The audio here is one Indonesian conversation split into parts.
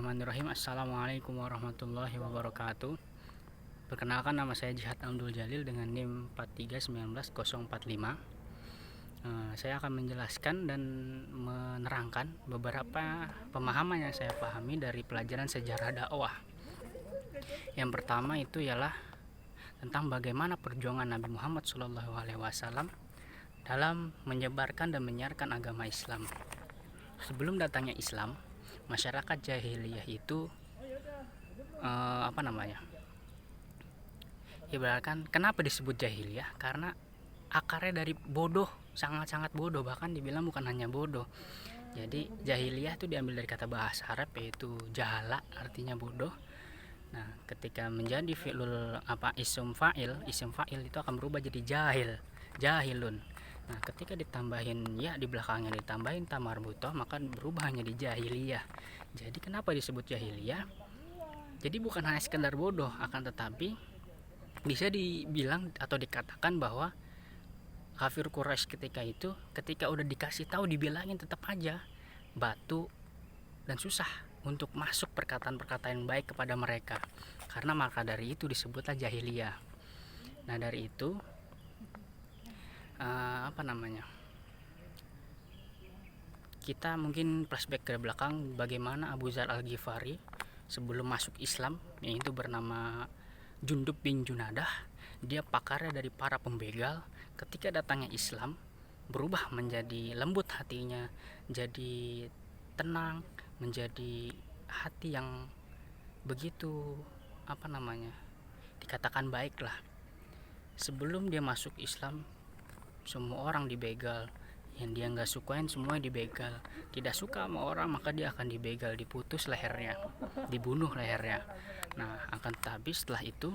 Bismillahirrahmanirrahim. Assalamualaikum warahmatullahi wabarakatuh. Perkenalkan, nama saya Jihad Abdul Jalil dengan NIM 4319045. Saya akan menjelaskan dan menerangkan beberapa pemahaman yang saya pahami dari pelajaran sejarah dakwah. Yang pertama itu ialah tentang bagaimana perjuangan Nabi Muhammad SAW dalam menyebarkan dan menyiarkan agama Islam. Sebelum datangnya Islam, masyarakat jahiliyah itu ibaratkan kenapa disebut jahiliyah? Karena akarnya dari bodoh, sangat-sangat bodoh, bahkan dibilang bukan hanya bodoh. Jadi jahiliyah itu diambil dari kata bahasa Arab yaitu jahala, artinya bodoh. Nah, ketika menjadi isim fa'il itu akan berubah jadi jahilun. Nah, ketika ditambahin ya di belakangnya ditambahin ta marbutoh, maka berubah hanya di jahiliyah. Jadi kenapa disebut jahiliyah? Jadi bukan hanya sekedar bodoh, akan tetapi bisa dibilang atau dikatakan bahwa kafir Quraisy ketika udah dikasih tahu dibilangin tetap aja batu dan susah untuk masuk perkataan-perkataan yang baik kepada mereka. Karena maka dari itu disebutlah jahiliyah. Nah, dari itu kita mungkin flashback ke belakang bagaimana Abu Dzar Al-Ghifari sebelum masuk Islam, yaitu bernama Jundub bin Junadah. Dia pakarnya dari para pembegal. Ketika datangnya Islam, berubah menjadi lembut hatinya, jadi tenang, menjadi hati yang begitu dikatakan baiklah. Sebelum dia masuk Islam, semua orang dibegal, yang dia nggak sukain semua dibegal. Tidak suka sama orang maka dia akan dibegal, diputus lehernya, dibunuh lehernya. Nah, akan tetapi setelah itu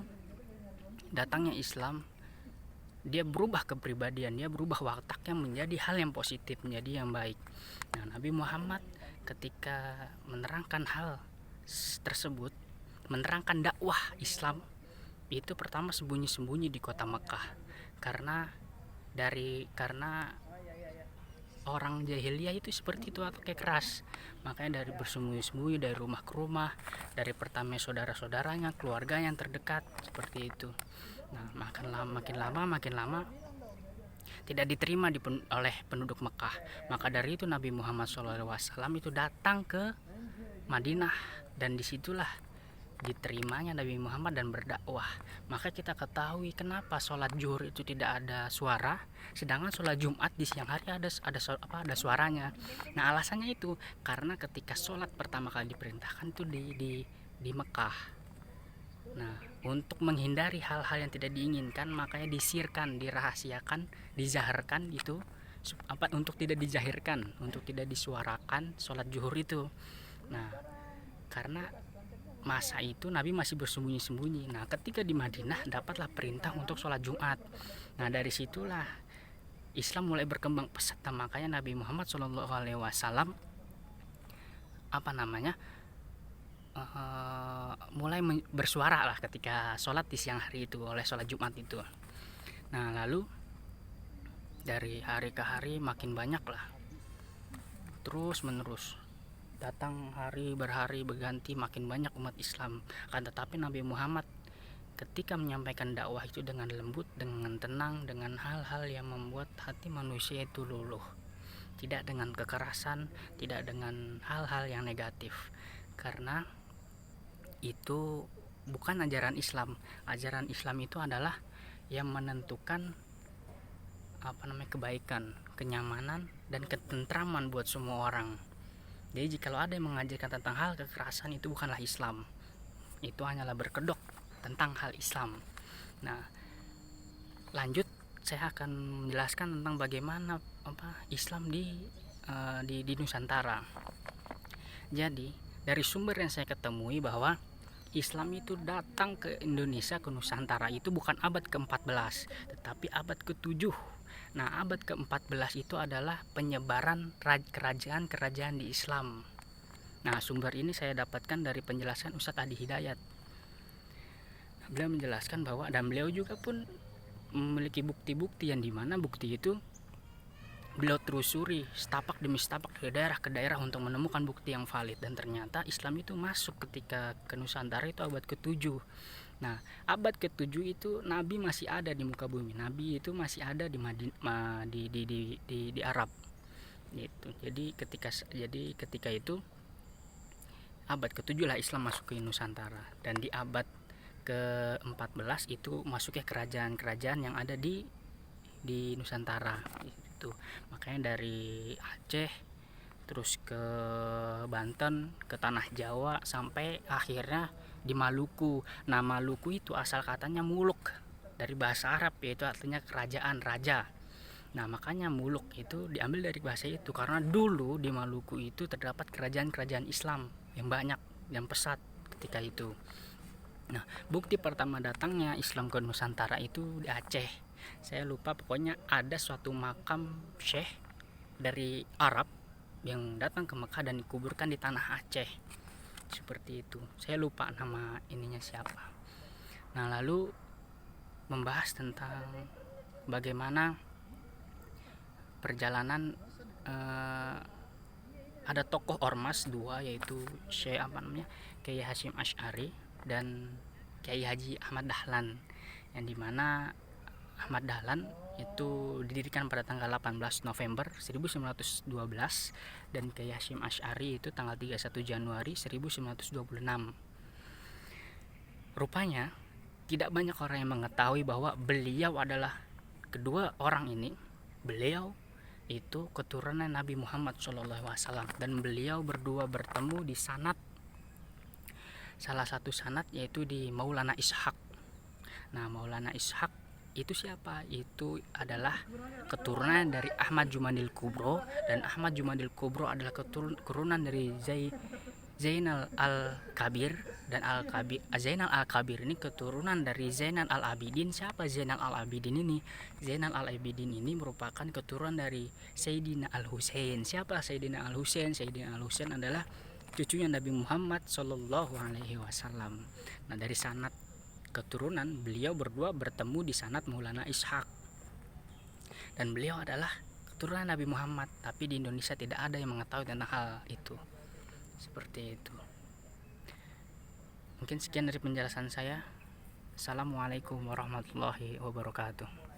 datangnya Islam, dia berubah kepribadian, dia berubah wataknya menjadi hal yang positif, menjadi yang baik. Nah, Nabi Muhammad ketika menerangkan hal tersebut, menerangkan dakwah Islam, itu pertama sembunyi-sembunyi di kota Mekah. Karena orang jahiliyah itu seperti itu, atau kayak keras. Makanya dari bersembunyi-sembunyi dari rumah ke rumah, dari pertama saudara-saudaranya, keluarga yang terdekat, seperti itu. Nah, makin lama tidak diterima oleh penduduk Mekah. Maka dari itu Nabi Muhammad SAW itu datang ke Madinah, dan disitulah diterimanya Nabi Muhammad dan berdakwah. Maka kita ketahui kenapa sholat zuhur itu tidak ada suara, sedangkan sholat Jumat di siang hari ada suaranya. Nah, alasannya itu karena ketika sholat pertama kali diperintahkan itu di Mekah. Nah, untuk menghindari hal-hal yang tidak diinginkan, makanya disirkan, dirahasiakan, dizaharkan itu untuk tidak dijahirkan, untuk tidak disuarakan sholat zuhur itu. Nah, karena masa itu Nabi masih bersembunyi-sembunyi. Nah, ketika di Madinah dapatlah perintah untuk sholat Jumat. Nah, dari situlah Islam mulai berkembang pesat. Makanya Nabi Muhammad SAW mulai bersuara lah ketika sholat di siang hari itu, oleh sholat Jumat itu. Nah, lalu dari hari ke hari makin banyak lah, terus menerus datang hari berhari berganti, makin banyak umat Islam. Akan tetapi Nabi Muhammad ketika menyampaikan dakwah itu dengan lembut, dengan tenang, dengan hal-hal yang membuat hati manusia itu luluh, tidak dengan kekerasan, tidak dengan hal-hal yang negatif. Karena itu bukan ajaran Islam. Ajaran Islam itu adalah yang menentukan kebaikan, kenyamanan, dan ketentraman buat semua orang. Jadi jikalau ada yang mengajarkan tentang hal kekerasan, itu bukanlah Islam. Itu hanyalah berkedok tentang hal Islam. Nah, lanjut saya akan menjelaskan tentang bagaimana Islam di Nusantara. Jadi dari sumber yang saya ketemui bahwa Islam itu datang ke Indonesia, ke Nusantara itu bukan abad ke-14, tetapi abad ke-7. Nah, abad ke-14 itu adalah penyebaran kerajaan-kerajaan di Islam. Nah, sumber ini saya dapatkan dari penjelasan Ustadz Adi Hidayat. Beliau menjelaskan bahwa, dan beliau juga pun memiliki bukti-bukti yang dimana bukti itu beliau telusuri setapak demi setapak ke daerah untuk menemukan bukti yang valid, dan ternyata Islam itu masuk ketika ke Nusantara itu abad ke-7. Nah, abad ke-7 itu Nabi masih ada di muka bumi. Nabi itu masih ada di di Arab. Gitu. Jadi ketika itu abad ke-7 lah Islam masuk ke Nusantara, dan di abad ke-14 itu masuknya kerajaan-kerajaan yang ada di Nusantara itu. Makanya dari Aceh terus ke Banten, ke tanah Jawa, sampai akhirnya di Maluku. Nah, Maluku itu asal katanya muluk, dari bahasa Arab, yaitu artinya kerajaan, raja. Nah, makanya muluk itu diambil dari bahasa itu, karena dulu di Maluku itu terdapat kerajaan-kerajaan Islam yang banyak, yang pesat ketika itu. Nah, bukti pertama datangnya Islam ke Nusantara itu di Aceh. Saya lupa, pokoknya ada suatu makam syekh dari Arab yang datang ke Mekah dan dikuburkan di tanah Aceh. Seperti itu. Saya lupa nama ininya siapa. Nah, lalu membahas tentang bagaimana perjalanan ada tokoh ormas dua, yaitu Syekh Kiai Hasyim Asy'ari dan Kiai Haji Ahmad Dahlan, yang dimana Ahmad Dahlan itu didirikan pada tanggal 18 November 1912 dan Kiai Hasyim Asy'ari itu tanggal 31 Januari 1926. Rupanya tidak banyak orang yang mengetahui bahwa beliau adalah kedua orang ini. Beliau itu keturunan Nabi Muhammad SAW, dan beliau berdua bertemu di sanad, salah satu sanad yaitu di Maulana Ishaq. Nah, Maulana Ishaq itu siapa? Itu adalah keturunan dari Ahmad Jumadil Kubro, dan Ahmad Jumadil Kubro adalah keturunan dari Zainal Al-Kabir, dan Zainal Al-Kabir ini keturunan dari Zainal Al-Abidin. Siapa Zainal Al-Abidin ini? Zainal Al-Abidin ini merupakan keturunan dari Sayyidina Al-Husain. Siapa Sayyidina Al-Husain? Sayyidina Al-Husain adalah cucunya Nabi Muhammad Shallallahu Alaihi Wasallam. Nah, dari sanad keturunan beliau berdua bertemu di sanad Maulana Ishaq, dan beliau adalah keturunan Nabi Muhammad, tapi di Indonesia tidak ada yang mengetahui tentang hal itu. Seperti itu. Mungkin sekian dari penjelasan saya. Assalamualaikum warahmatullahi wabarakatuh.